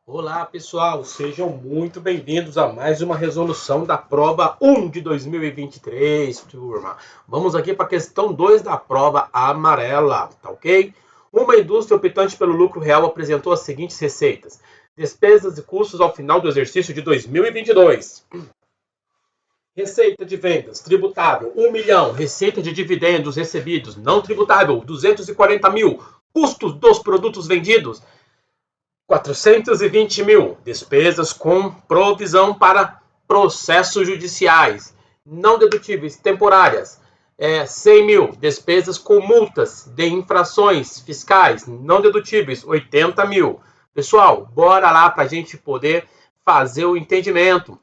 Olá, pessoal, sejam muito bem-vindos a mais uma resolução da prova 1 de 2023, turma. Vamos aqui para a questão 2 da prova amarela, tá ok? Uma indústria optante pelo lucro real apresentou as seguintes receitas: despesas e custos ao final do exercício de 2022. Receita de vendas tributável, 1 milhão. Receita de dividendos recebidos não tributável, 240 mil. Custos dos produtos vendidos, 420 mil. Despesas com provisão para processos judiciais não dedutíveis temporárias, 100 mil. Despesas com multas de infrações fiscais não dedutíveis, 80 mil. Pessoal, bora lá para a gente poder fazer o entendimento.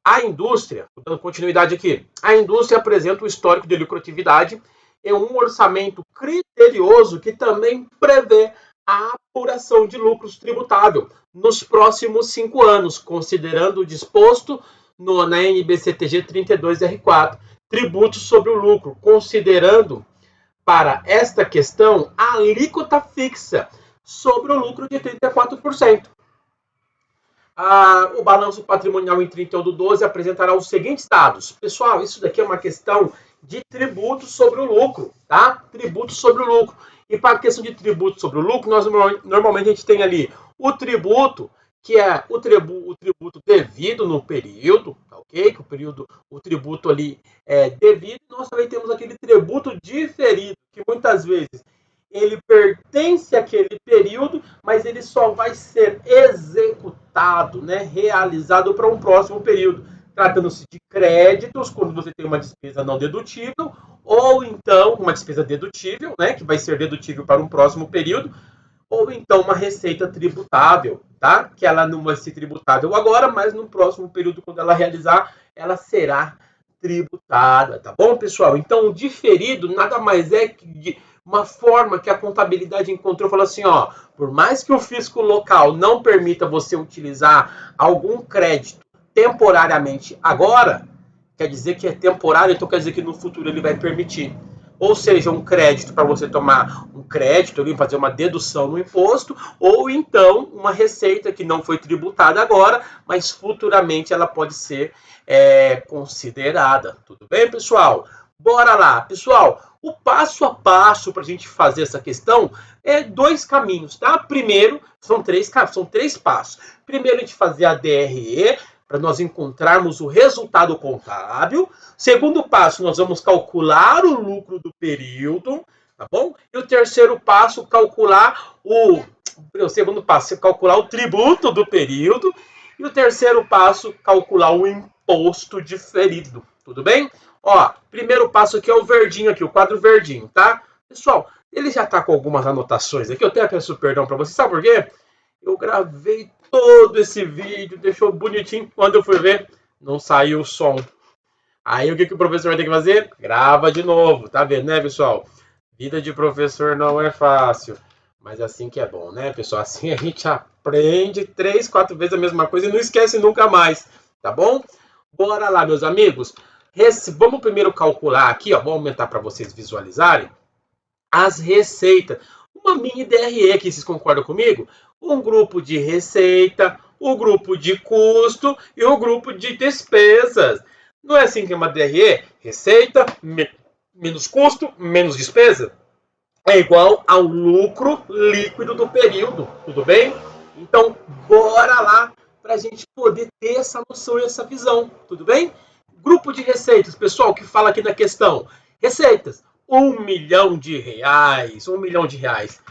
A indústria, dando continuidade aqui, a indústria apresenta um histórico de lucratividade e um orçamento criterioso que também prevê a apuração de lucros tributável nos próximos 5 anos, considerando o disposto na NBCTG 32R4, tributos sobre o lucro, considerando para esta questão a alíquota fixa sobre o lucro de 34%. O balanço patrimonial em 31/12 apresentará os seguintes dados. Pessoal, isso daqui é uma questão de tributo sobre o lucro, tá? Tributo sobre o lucro. E para a questão de tributo sobre o lucro, nós normalmente a gente tem ali o tributo, que é o tributo devido no período, tá ok? Que o tributo ali é devido. Nós também temos aquele tributo diferido, que muitas vezes ele pertence àquele período, mas ele só vai ser executado, né, realizado para um próximo período, tratando-se de créditos, quando você tem uma despesa não dedutível, ou então uma despesa dedutível, né, que vai ser dedutível para um próximo período, ou então uma receita tributável, tá? Que ela não vai ser tributável agora, mas no próximo período, quando ela realizar, ela será tributada, tá bom, pessoal? Então, o diferido nada mais é que uma forma que a contabilidade encontrou, falou assim, ó, por mais que o fisco local não permita você utilizar algum crédito temporariamente agora, quer dizer que é temporário, então quer dizer que no futuro ele vai permitir. Ou seja, um crédito para você tomar um crédito, fazer uma dedução no imposto, ou então uma receita que não foi tributada agora, mas futuramente ela pode ser considerada. Tudo bem, pessoal? Bora lá. Pessoal, o passo a passo para a gente fazer essa questão é 2 caminhos, tá? Primeiro, são três passos. Primeiro, a gente fazer a DRE, para nós encontrarmos o resultado contábil. Segundo passo, nós vamos calcular o lucro do período, tá bom? E o terceiro passo, calcular o segundo passo, calcular o tributo do período. E o terceiro passo, calcular o imposto diferido. Tudo bem? Ó, primeiro passo aqui é o verdinho aqui, o quadro verdinho, tá? Pessoal, ele já tá com algumas anotações aqui. Eu até peço perdão para vocês, sabe por quê? Eu gravei todo esse vídeo, deixou bonitinho. Quando eu fui ver, não saiu o som. Aí o que o professor vai ter que fazer? Grava de novo, tá vendo, né, pessoal? Vida de professor não é fácil, mas assim que é bom, né, pessoal? Assim a gente aprende 3, 4 vezes a mesma coisa e não esquece nunca mais, tá bom? Bora lá, meus amigos. Vamos primeiro calcular aqui, ó, vou aumentar para vocês visualizarem as receitas. Uma mini DRE aqui, vocês concordam comigo? Um grupo de receita, o grupo de custo e o grupo de despesas. Não é assim que é uma DRE? Receita menos custo, menos despesa, é igual ao lucro líquido do período, tudo bem? Então, bora lá para a gente poder ter essa noção e essa visão, tudo bem? Grupo de receitas, pessoal, que fala aqui na questão. Receitas, 1 milhão de reais, 1 milhão de reais.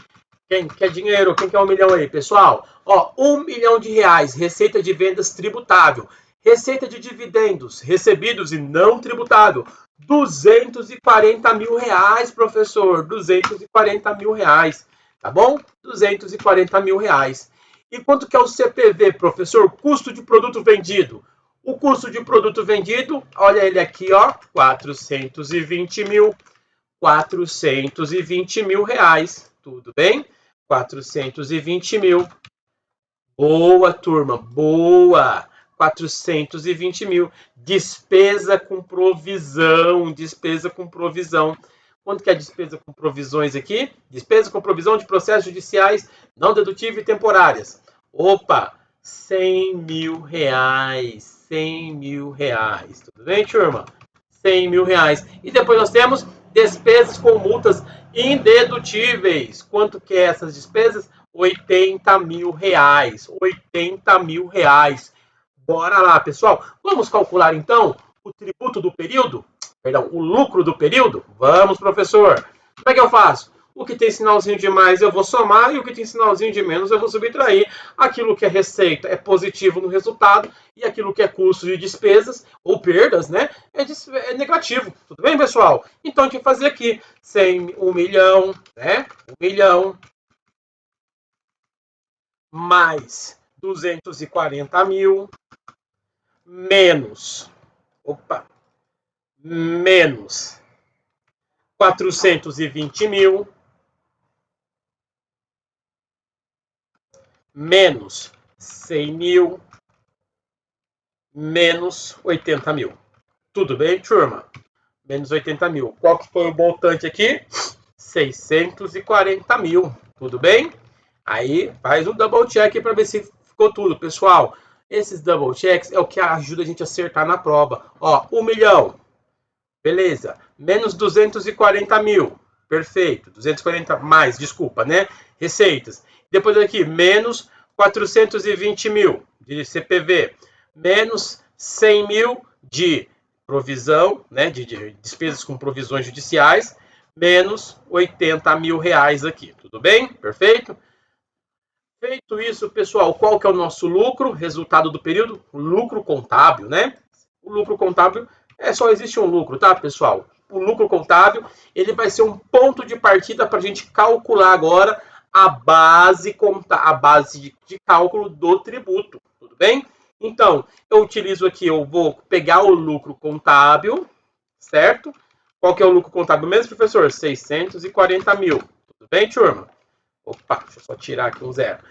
Quem quer dinheiro? Quem quer 1 milhão aí, pessoal? Ó, 1 milhão de reais, receita de vendas tributável. Receita de dividendos recebidos e não tributável, 240 mil reais, professor. 240 mil reais, tá bom? 240 mil reais. E quanto que é o CPV, professor? Custo de produto vendido. O custo de produto vendido, olha ele aqui, ó, 420 mil. 420 mil reais, tudo bem? 420 mil. Boa, turma, boa. 420 mil. Despesa com provisão, despesa com provisão. Quanto que é despesa com provisões aqui? Despesa com provisão de processos judiciais não dedutíveis e temporárias. Opa, 100 mil reais. 100 mil reais. Tudo bem, turma? 100 mil reais. E depois nós temos despesas com multas indedutíveis. Quanto que é essas despesas? 80 mil reais. 80 mil reais. Bora lá, pessoal. Vamos calcular, então, o tributo do período? Perdão, o lucro do período? Vamos, professor. Como é que eu faço? O que tem sinalzinho de mais eu vou somar e o que tem sinalzinho de menos eu vou subtrair. Aquilo que é receita é positivo no resultado e aquilo que é custo de despesas ou perdas, né, é negativo. Tudo bem, pessoal? Então, a gente vai fazer aqui 1 milhão, né? 1 milhão mais 240 mil menos, menos 420 mil menos 100 mil, menos 80 mil. Tudo bem, turma? Menos 80 mil. Qual que foi o montante aqui? 640 mil. Tudo bem? Aí faz um double check para ver se ficou tudo. Pessoal, esses double checks é o que ajuda a gente a acertar na prova. Ó, 1 milhão. Beleza. Menos 240 mil. Perfeito. 240 mais, desculpa, né? Receitas. Depois aqui, menos 420 mil de CPV. Menos 100 mil de provisão, né? De despesas com provisões judiciais. Menos 80 mil reais aqui. Tudo bem? Perfeito? Feito isso, pessoal, qual que é o nosso lucro? Resultado do período? O lucro contábil, né? O lucro contábil só existe um lucro, tá, pessoal? O lucro contábil, ele vai ser um ponto de partida para a gente calcular agora a base de cálculo do tributo, tudo bem? Então, eu utilizo aqui, eu vou pegar o lucro contábil, certo? Qual que é o lucro contábil mesmo, professor? 640 mil, tudo bem, turma? Opa, deixa eu só tirar aqui um zero.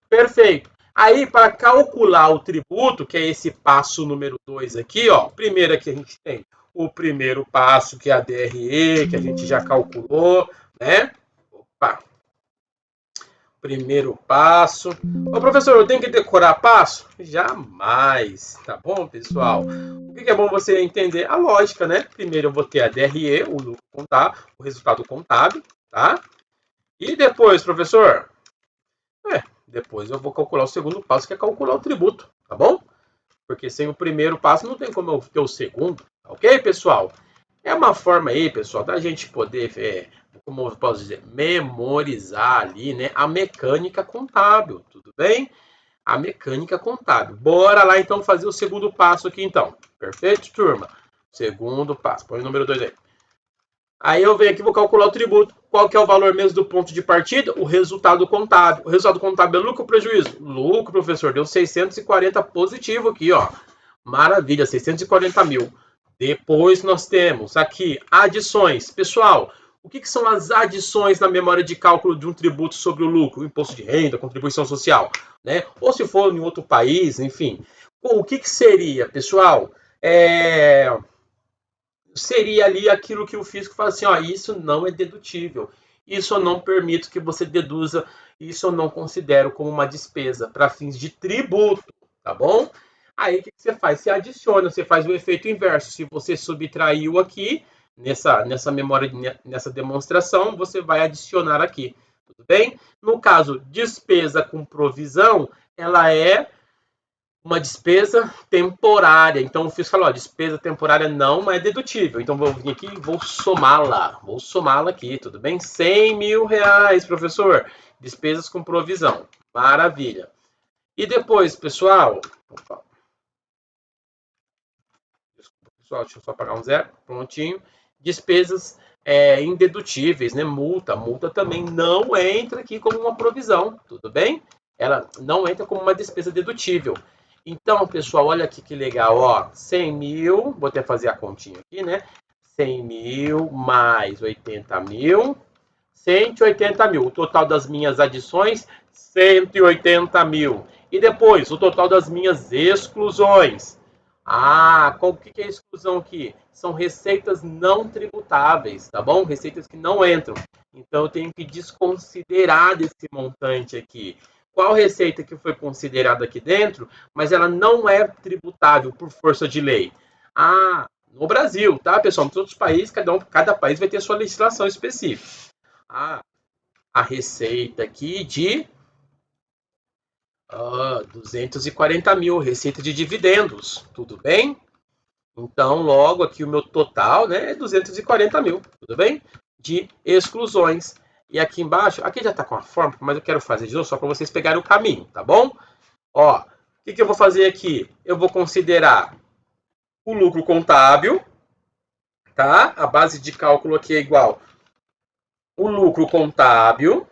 Perfeito. Aí, para calcular o tributo, que é esse passo número 2 aqui, ó. Primeiro aqui a gente tem o primeiro passo, que é a DRE, que a gente já calculou, né? Opa. Primeiro passo. Ô, professor, eu tenho que decorar passo? Jamais, tá bom, pessoal? O que é bom você entender? A lógica, né? Primeiro eu vou ter a DRE, o lucro contábil, o resultado contábil, tá? E depois, professor? Depois eu vou calcular o segundo passo, que é calcular o tributo, tá bom? Porque sem o primeiro passo não tem como eu ter o segundo, ok, pessoal? É uma forma aí, pessoal, da gente poder, como eu posso dizer, memorizar ali, né, a mecânica contábil, tudo bem? A mecânica contábil. Bora lá, então, fazer o segundo passo aqui, então. Perfeito, turma? Segundo passo. Põe o número 2 aí. Aí eu venho aqui e vou calcular o tributo. Qual que é o valor mesmo do ponto de partida? O resultado contábil. O resultado contábil é lucro ou prejuízo? Lucro, professor. Deu 640 positivo aqui, ó. Maravilha, 640 mil. Depois nós temos aqui adições. Pessoal, o que são as adições na memória de cálculo de um tributo sobre o lucro? Imposto de renda, contribuição social, né? Ou se for em outro país, enfim. O que seria, pessoal? Seria ali aquilo que o físico fala assim, ó, isso não é dedutível, isso eu não permito que você deduza, isso eu não considero como uma despesa para fins de tributo, tá bom? Aí o que você faz? Você adiciona, você faz o efeito inverso. Se você subtraiu aqui, nessa memória, nessa demonstração, você vai adicionar aqui, tudo bem? No caso, despesa com provisão, ela é uma despesa temporária. Então, o fiscal falou, despesa temporária não é dedutível. Então, vou vir aqui e vou somá-la. Vou somá-la aqui, tudo bem? 100 mil reais, professor. Despesas com provisão. Maravilha. E depois, pessoal... Opa. Desculpa, pessoal, deixa eu só apagar um zero. Prontinho. Despesas indedutíveis, né? Multa. Multa também não entra aqui como uma provisão, tudo bem? Ela não entra como uma despesa dedutível. Então, pessoal, olha aqui que legal, ó, 100 mil, vou até fazer a continha aqui, né? 100 mil mais 80 mil, 180 mil. O total das minhas adições, 180 mil. E depois, o total das minhas exclusões. O que é exclusão aqui? São receitas não tributáveis, tá bom? Receitas que não entram. Então, eu tenho que desconsiderar desse montante aqui. qual receita que foi considerada aqui dentro, mas ela não é tributável por força de lei? Ah, no Brasil, tá, pessoal? Nos outros países, cada país vai ter sua legislação específica. Ah, a receita aqui de 240 mil, receita de dividendos, tudo bem? Então, logo aqui o meu total, né, é 240 mil, tudo bem? De exclusões. E aqui embaixo, aqui já está com a forma, mas eu quero fazer de novo só para vocês pegarem o caminho, tá bom? Ó, o que eu vou fazer aqui? Eu vou considerar o lucro contábil, tá? A base de cálculo aqui é igual o lucro contábil,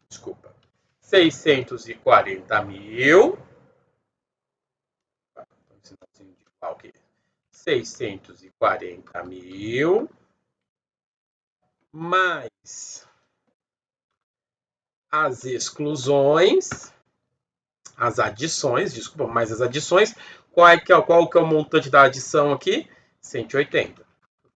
desculpa, 640 mil, 640 mil, mais as exclusões, as adições, desculpa, mais as adições. Qual que é o montante da adição aqui? 180,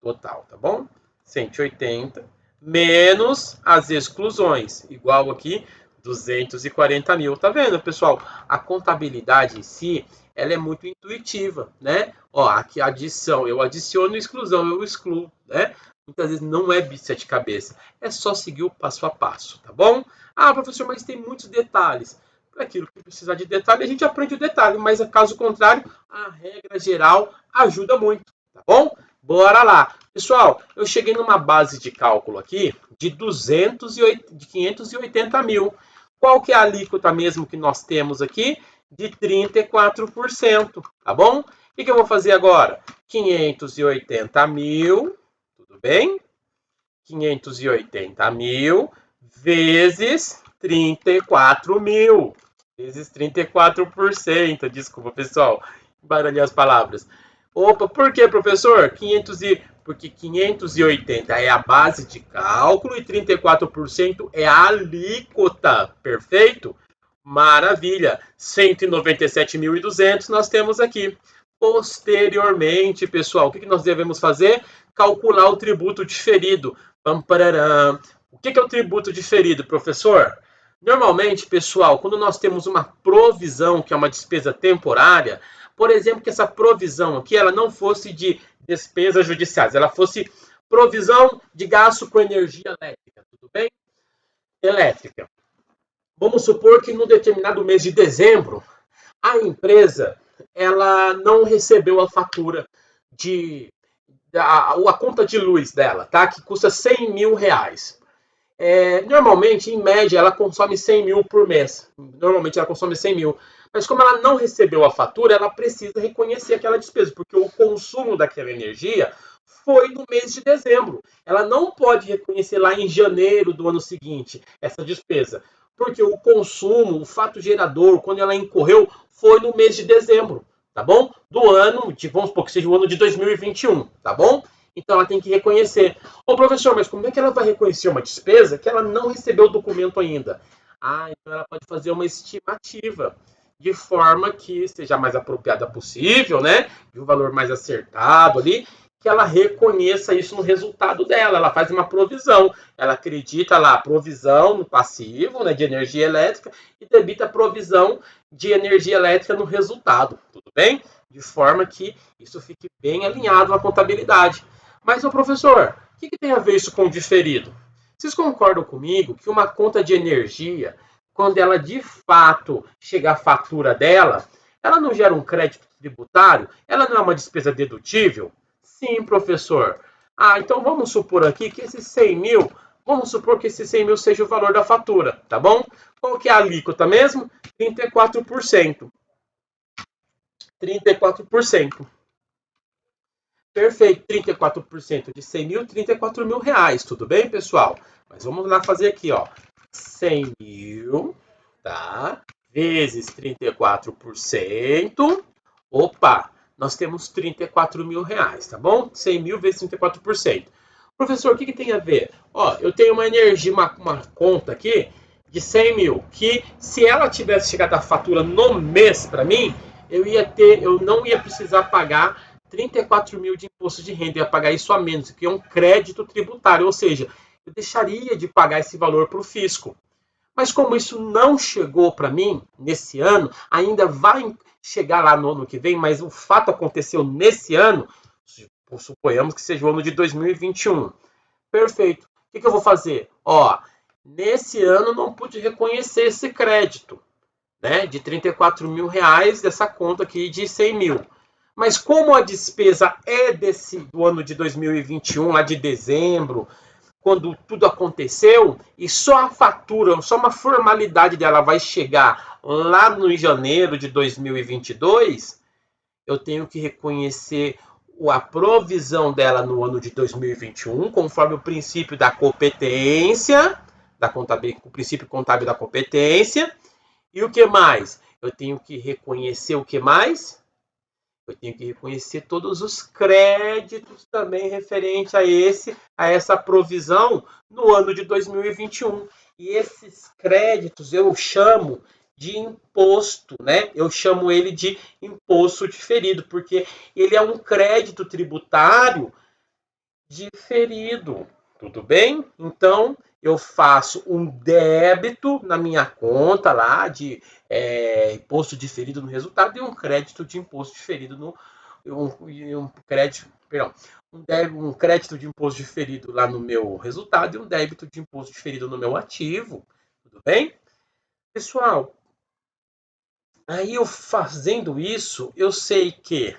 total, tá bom? 180, menos as exclusões, igual aqui, 240 mil. Tá vendo, pessoal? A contabilidade em si, ela é muito intuitiva, né? Ó, aqui adição, eu adiciono, exclusão, eu excluo, né? Muitas vezes não é bicho de sete cabeças, é só seguir o passo a passo, tá bom? Ah, professor, mas tem muitos detalhes. Para aquilo que precisar de detalhe, a gente aprende o detalhe, mas caso contrário, a regra geral ajuda muito, tá bom? Bora lá. Pessoal, eu cheguei numa base de cálculo aqui de 580 mil. Qual que é a alíquota mesmo que nós temos aqui? De 34%, tá bom? O que eu vou fazer agora? 580 mil, tudo bem? 580 mil vezes 34 mil. Vezes 34%. Desculpa, pessoal. Baralhei as palavras. Opa, por que, professor? Porque 580 é a base de cálculo e 34% é a alíquota. Perfeito? Maravilha. 197.200 nós temos aqui. Posteriormente, pessoal, o que nós devemos fazer? Calcular o tributo diferido. Pam, pararam. O que é o tributo diferido, professor? Normalmente, pessoal, quando nós temos uma provisão, que é uma despesa temporária, por exemplo, que essa provisão aqui ela não fosse de despesas judiciais, ela fosse provisão de gasto com energia elétrica, tudo bem? Elétrica. Vamos supor que no determinado mês de dezembro, a empresa ela não recebeu a fatura a conta de luz dela, tá? Que custa 100 mil reais. Normalmente, em média, ela consome 100 mil por mês. Normalmente ela consome 100 mil. Mas como ela não recebeu a fatura, ela precisa reconhecer aquela despesa, porque o consumo daquela energia foi no mês de dezembro. Ela não pode reconhecer lá em janeiro do ano seguinte essa despesa, porque o consumo, o fato gerador, quando ela incorreu, foi no mês de dezembro, tá bom? Do ano, vamos supor que seja o ano de 2021, tá bom? Então ela tem que reconhecer. Ô professor, mas como é que ela vai reconhecer uma despesa que ela não recebeu o documento ainda? Ah, então ela pode fazer uma estimativa de forma que seja mais apropriada possível, né? De um valor mais acertado ali, que ela reconheça isso no resultado dela. Ela faz uma provisão. Ela acredita lá provisão no passivo, né, de energia elétrica e debita a provisão de energia elétrica no resultado. Tudo bem? De forma que isso fique bem alinhado à contabilidade. Mas, ô professor, o que tem a ver isso com o diferido? Vocês concordam comigo que uma conta de energia, quando ela de fato chega à fatura dela, ela não gera um crédito tributário? Ela não é uma despesa dedutível? Sim, professor. Ah, então vamos supor aqui que esses 100 mil, vamos supor que esses 100 mil seja o valor da fatura, tá bom? Qual que é a alíquota mesmo? 34%. 34%. Perfeito, 34% de 100 mil, 34 mil reais, tudo bem, pessoal? Mas vamos lá fazer aqui, ó. 100 mil, tá? Vezes 34%. Opa, nós temos 34 mil reais, tá bom? 100 mil vezes 34%. Professor, o que tem a ver? Ó, eu tenho uma energia, uma conta aqui de 100 mil, que se ela tivesse chegado a fatura no mês para mim, eu não ia precisar pagar 34 mil de imposto de renda, eu ia pagar isso a menos, que é um crédito tributário, ou seja, eu deixaria de pagar esse valor para o fisco. Mas como isso não chegou para mim nesse ano, ainda vai chegar lá no ano que vem, mas o fato aconteceu nesse ano, suponhamos que seja o ano de 2021. Perfeito. O que eu vou fazer? Ó, nesse ano não pude reconhecer esse crédito, né, de 34 mil reais dessa conta aqui de 100 mil. Mas como a despesa é do ano de 2021, lá de dezembro, quando tudo aconteceu, e só a fatura, só uma formalidade dela vai chegar lá no janeiro de 2022, eu tenho que reconhecer a provisão dela no ano de 2021, conforme o princípio da competência, o princípio contábil da competência. E o que mais? Eu tenho que reconhecer o que mais? Eu tenho que reconhecer todos os créditos também referentes a essa provisão no ano de 2021. E esses créditos eu chamo de imposto, né? Eu chamo ele de imposto diferido, porque ele é um crédito tributário diferido. Tudo bem? Então, eu faço um débito na minha conta lá de imposto diferido no resultado e um crédito de imposto diferido um crédito de imposto diferido lá no meu resultado e um débito de imposto diferido no meu ativo. Tudo bem? Pessoal, aí eu fazendo isso, eu sei que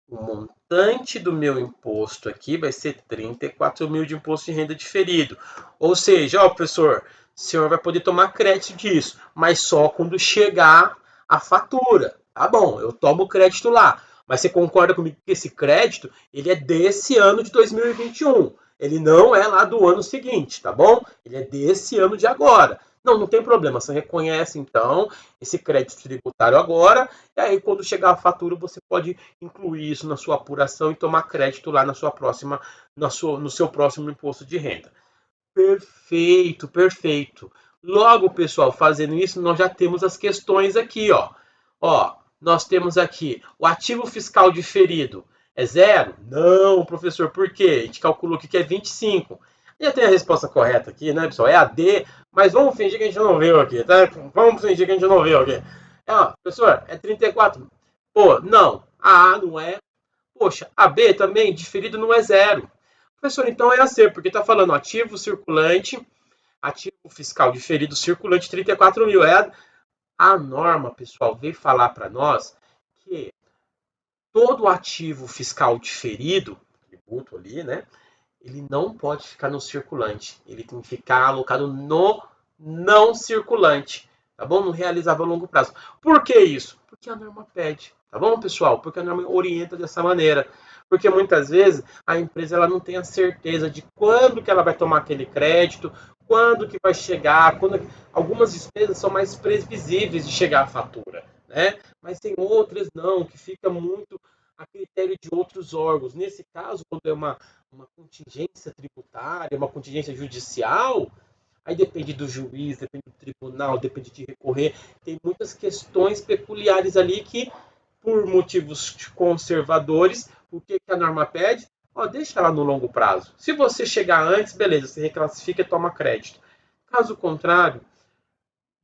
o montante do meu imposto aqui vai ser 34 mil de imposto de renda diferido. Ou seja, ó, professor, o senhor vai poder tomar crédito disso, mas só quando chegar a fatura. Tá bom, eu tomo crédito lá. Mas você concorda comigo que esse crédito, ele é desse ano de 2021. Ele não é lá do ano seguinte, tá bom? Ele é desse ano de agora. Não tem problema. Você reconhece, então, esse crédito tributário agora. E aí, quando chegar a fatura, você pode incluir isso na sua apuração e tomar crédito lá no seu próximo imposto de renda. Perfeito, perfeito. Logo, pessoal, fazendo isso, nós já temos as questões aqui, ó. Ó, nós temos aqui o ativo fiscal diferido é 0? Não, professor, por quê? A gente calculou aqui que é 25. Já tem a resposta correta aqui, né, pessoal? É a D, mas vamos fingir que a gente não viu aqui, tá? Vamos fingir que a gente não viu aqui. Professor, é 34. Pô, não. A A não é. Poxa, a B também, diferido não é 0. Professor, então é a C, porque está falando ativo circulante, ativo fiscal diferido circulante, 34 mil. A norma, pessoal, veio falar para nós que todo ativo fiscal diferido, tributo ali, né? Ele não pode ficar no circulante. Ele tem que ficar alocado no não circulante, tá bom? No realizável a longo prazo. Por que isso? Porque a norma pede, tá bom, pessoal? Porque a norma orienta dessa maneira. Porque muitas vezes a empresa ela não tem a certeza de quando que ela vai tomar aquele crédito, quando que vai chegar, algumas despesas são mais previsíveis de chegar à fatura, né? Mas tem outras não, que fica muito a critério de outros órgãos. Nesse caso, quando é uma contingência tributária, uma contingência judicial, aí depende do juiz, depende do tribunal, depende de recorrer. Tem muitas questões peculiares ali que, por motivos conservadores, o que a norma pede? Deixa ela no longo prazo. Se você chegar antes, beleza, você reclassifica e toma crédito. Caso contrário,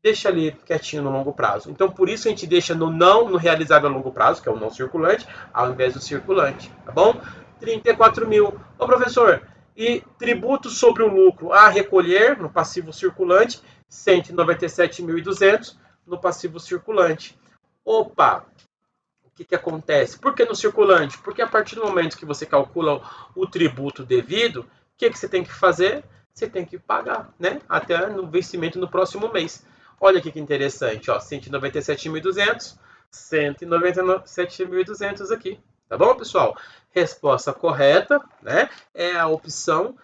deixa ali quietinho no longo prazo. Então, por isso a gente deixa no realizável a longo prazo, que é o não circulante, ao invés do circulante, tá bom? 34 mil. Ô, professor, e tributo sobre o lucro a recolher no passivo circulante, 197.200 no passivo circulante. Opa! O que acontece? Por que no circulante? Porque a partir do momento que você calcula o tributo devido, o que você tem que fazer? Você tem que pagar, né? Até no vencimento no próximo mês. Olha aqui que interessante, ó, 197.200, 197.200 aqui. Tá bom, pessoal? Resposta correta, né? É a opção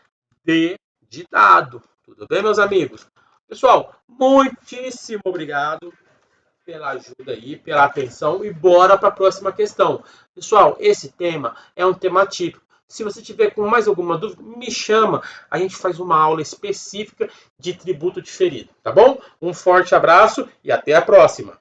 D de dado. Tudo bem, meus amigos? Pessoal, muitíssimo obrigado pela ajuda aí, pela atenção e bora para a próxima questão. Pessoal, esse tema é um tema típico. Se você tiver com mais alguma dúvida, me chama. A gente faz uma aula específica de tributo diferido, tá bom? Um forte abraço e até a próxima.